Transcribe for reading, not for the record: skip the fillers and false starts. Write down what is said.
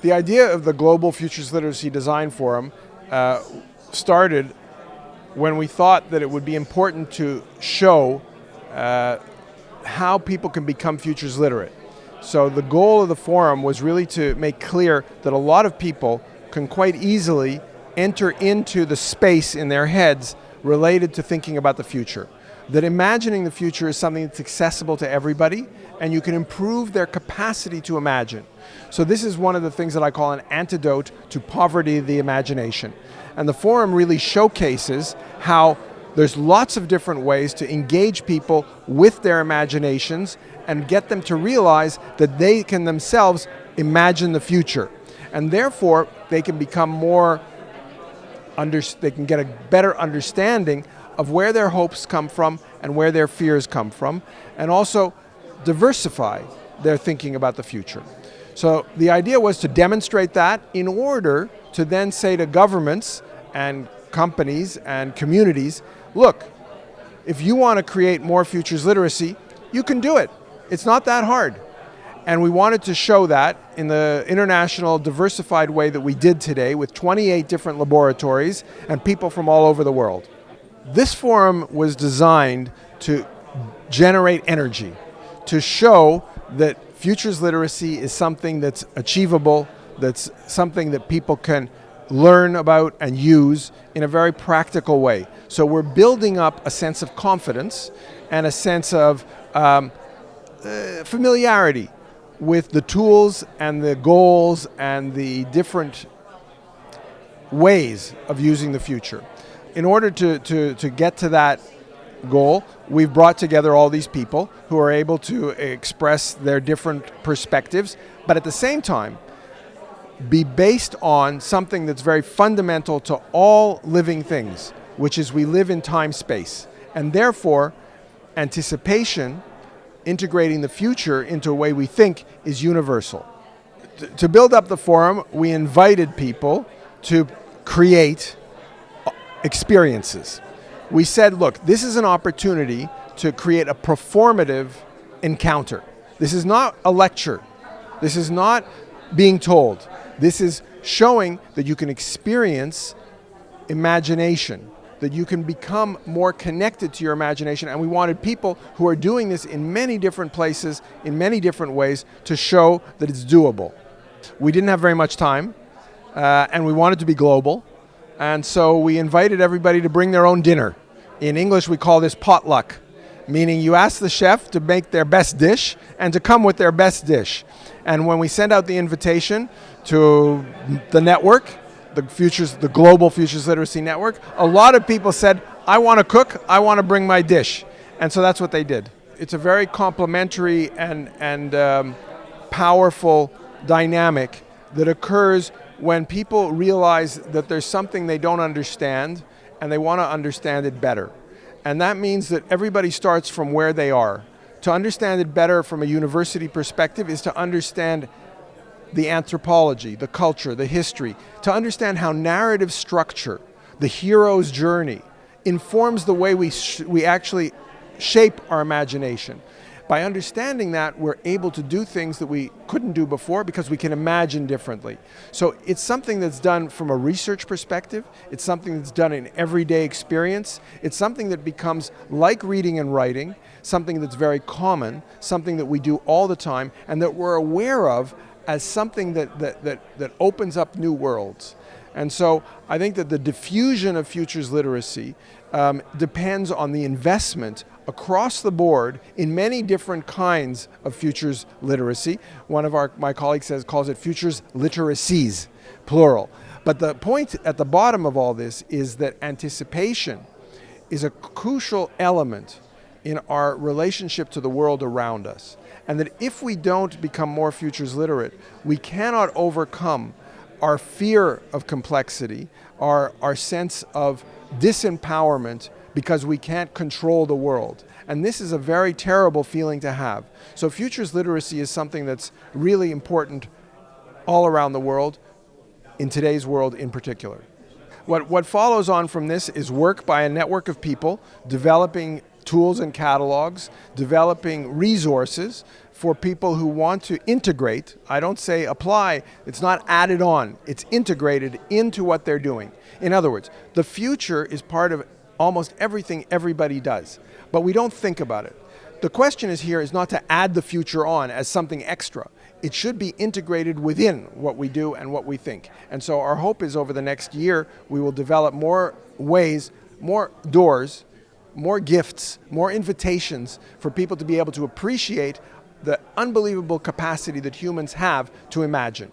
The idea of the Global Futures Literacy Design Forum started when we thought that it would be important to show how people can become futures literate. So the goal of the forum was really to make clear that a lot of people can quite easily enter into the space in their heads related to thinking about the future. That imagining the future is something that's accessible to everybody, and you can improve their capacity to imagine. So this is one of the things that I call an antidote to poverty of the imagination. And the forum really showcases how there's lots of different ways to engage people with their imaginations and get them to realize that they can themselves imagine the future. And therefore, they can become they can get a better understanding of where their hopes come from and where their fears come from, and also diversify their thinking about the future. So the idea was to demonstrate that in order to then say to governments and companies and communities, look, if you want to create more futures literacy, you can do it. It's not that hard. And we wanted to show that in the international diversified way that we did today with 28 different laboratories and people from all over the world. This forum was designed to generate energy, to show that futures literacy is something that's achievable, that's something that people can learn about and use in a very practical way. So we're building up a sense of confidence and a sense of familiarity with the tools and the goals and the different ways of using the future. In order to get to that goal, we've brought together all these people who are able to express their different perspectives, but at the same time, be based on something that's very fundamental to all living things, which is we live in time-space. And therefore, anticipation, integrating the future into a way we think, is universal. To build up the forum, we invited people to create experiences. We said, look, this is an opportunity to create a performative encounter. This is not a lecture. This is not being told. This is showing that you can experience imagination, that you can become more connected to your imagination. And we wanted people who are doing this in many different places, in many different ways, to show that it's doable. We didn't have very much time, and we wanted to be global. And so we invited everybody to bring their own dinner. In English, we call this potluck, meaning you ask the chef to make their best dish and to come with their best dish. And when we sent out the invitation to the network, the Global Futures Literacy Network, a lot of people said, I want to cook, I want to bring my dish. And so that's what they did. It's a very complementary and powerful dynamic that occurs when people realize that there's something they don't understand and they want to understand it better. And that means that everybody starts from where they are. To understand it better from a university perspective is to understand the anthropology, the culture, the history, to understand how narrative structure, the hero's journey, informs the way we actually shape our imagination. By understanding that, we're able to do things that we couldn't do before because we can imagine differently. So it's something that's done from a research perspective. It's something that's done in everyday experience. It's something that becomes like reading and writing, something that's very common, something that we do all the time, and that we're aware of as something that opens up new worlds. And so I think that the diffusion of futures literacy depends on the investment across the board in many different kinds of futures literacy. One of my colleagues calls it futures literacies, plural. But the point at the bottom of all this is that anticipation is a crucial element in our relationship to the world around us. And that if we don't become more futures literate, we cannot overcome our fear of complexity, our sense of disempowerment because we can't control the world. And this is a very terrible feeling to have. So futures literacy is something that's really important all around the world, in today's world in particular. What follows on from this is work by a network of people developing tools and catalogs, developing resources for people who want to integrate. I don't say apply, it's not added on, it's integrated into what they're doing. In other words, the future is part of almost everything everybody does, but we don't think about it. The question is not to add the future on as something extra. It should be integrated within what we do and what we think. And so our hope is over the next year, we will develop more ways, more doors, more gifts, more invitations for people to be able to appreciate the unbelievable capacity that humans have to imagine.